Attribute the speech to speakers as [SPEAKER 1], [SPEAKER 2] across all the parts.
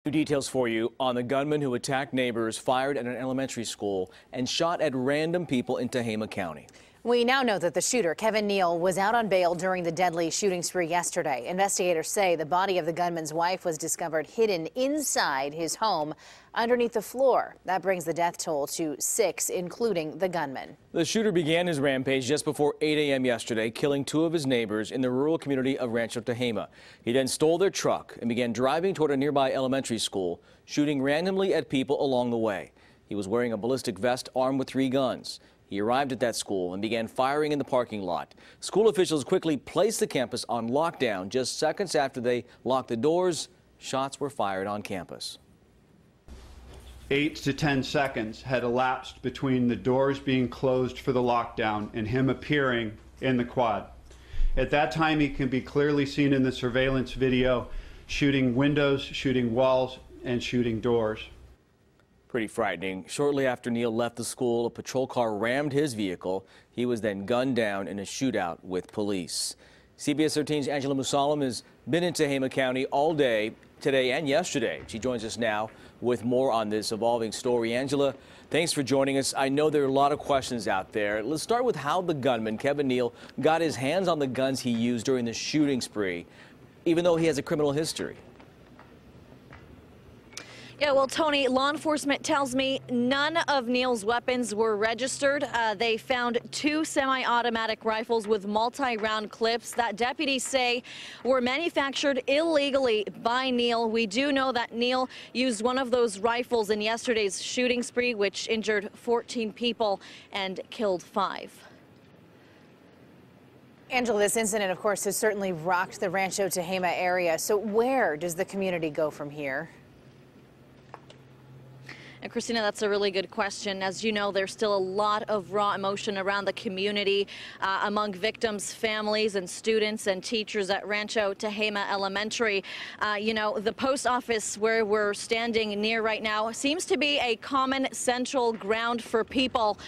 [SPEAKER 1] New details for you on the gunman who attacked neighbors, fired at an elementary school, and shot at random people in Tehama County.
[SPEAKER 2] We now know that the shooter, Kevin Neal, was out on bail during the deadly shooting spree yesterday. Investigators say the body of the gunman's wife was discovered hidden inside his home underneath the floor. That brings the death toll to 6, including the gunman.
[SPEAKER 1] The shooter began his rampage just before 8 a.m. yesterday, killing 2 of his neighbors in the rural community of Rancho Tehama. He then stole their truck and began driving toward a nearby elementary school, shooting randomly at people along the way. He was wearing a ballistic vest armed with 3 guns. He arrived at that school and began firing in the parking lot. School officials quickly placed the campus on lockdown. Just seconds after they locked the doors, shots were fired on campus.
[SPEAKER 3] 8 to 10 seconds had elapsed between the doors being closed for the lockdown and him appearing in the quad. At that time, he can be clearly seen in the surveillance video shooting windows, shooting walls, and shooting doors.
[SPEAKER 1] Pretty frightening. Shortly after Neal left the school, a patrol car rammed his vehicle. He was then gunned down in a shootout with police. CBS 13's Angela Musalam has been in Tehama County all day, today and yesterday. She joins us now with more on this evolving story. Angela, thanks for joining us. I know there are a lot of questions out there. Let's start with how the gunman, Kevin Neal, got his hands on the guns he used during the shooting spree, even though he has a criminal history.
[SPEAKER 4] Yeah, well, Tony, law enforcement tells me none of Neal's weapons were registered. They found 2 semi-automatic rifles with multi-round clips that deputies say were manufactured illegally by Neal. We do know that Neal used one of those rifles in yesterday's shooting spree, which injured 14 people and killed 5.
[SPEAKER 2] Angela, this incident, of course, has certainly rocked the Rancho Tehama area. So where does the community go from here?
[SPEAKER 4] And Christina, that's a really good question. As you know, there's still a lot of raw emotion around the community among victims' families and students and teachers at Rancho Tehama Elementary. You know, the post office where we're standing near right now seems to be a common central ground for people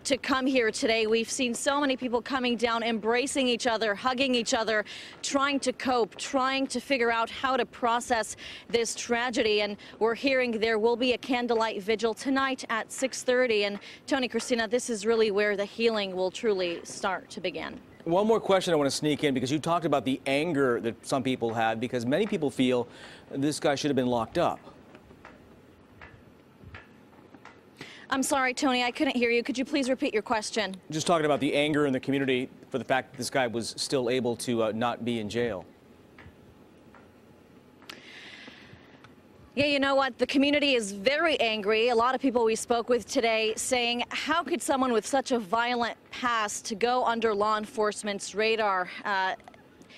[SPEAKER 4] to come here today. We've seen so many people coming down, embracing each other, hugging each other, trying to cope, trying to figure out how to process this tragedy. And we're hearing there will be a candlelight vigil tonight at 6:30. And Tony, Christina, this is really where the healing will truly start to begin.
[SPEAKER 1] One more question I want to sneak in, because you talked about the anger that some people had, because many people feel this guy should have been locked up.
[SPEAKER 4] I'm sorry, Tony, I couldn't hear you. Could you please repeat your question?
[SPEAKER 1] Just talking about the anger in the community for the fact that this guy was still able to not be in jail.
[SPEAKER 4] Yeah, you know what? The community is very angry. A lot of people we spoke with today saying, how could someone with such a violent past to go under law enforcement's radar?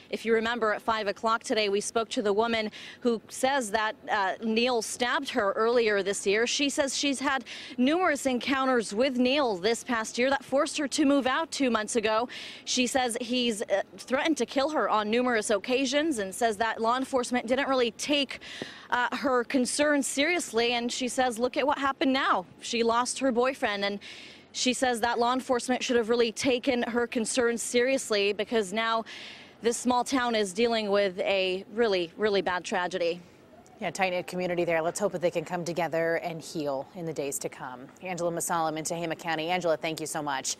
[SPEAKER 4] If you remember, at 5 o'clock today, we spoke to the woman who says that Neal stabbed her earlier this year. She says she's had numerous encounters with Neal this past year that forced her to move out 2 months ago. She says he's threatened to kill her on numerous occasions and says that law enforcement didn't really take her concerns seriously. And she says, look at what happened now. She lost her boyfriend, and she says that law enforcement should have really taken her concerns seriously, because now this small town is dealing with a really, really bad tragedy.
[SPEAKER 2] Yeah, tight-knit community there. Let's hope that they can come together and heal in the days to come. Angela Musalam in Tehama County. Angela, thank you so much.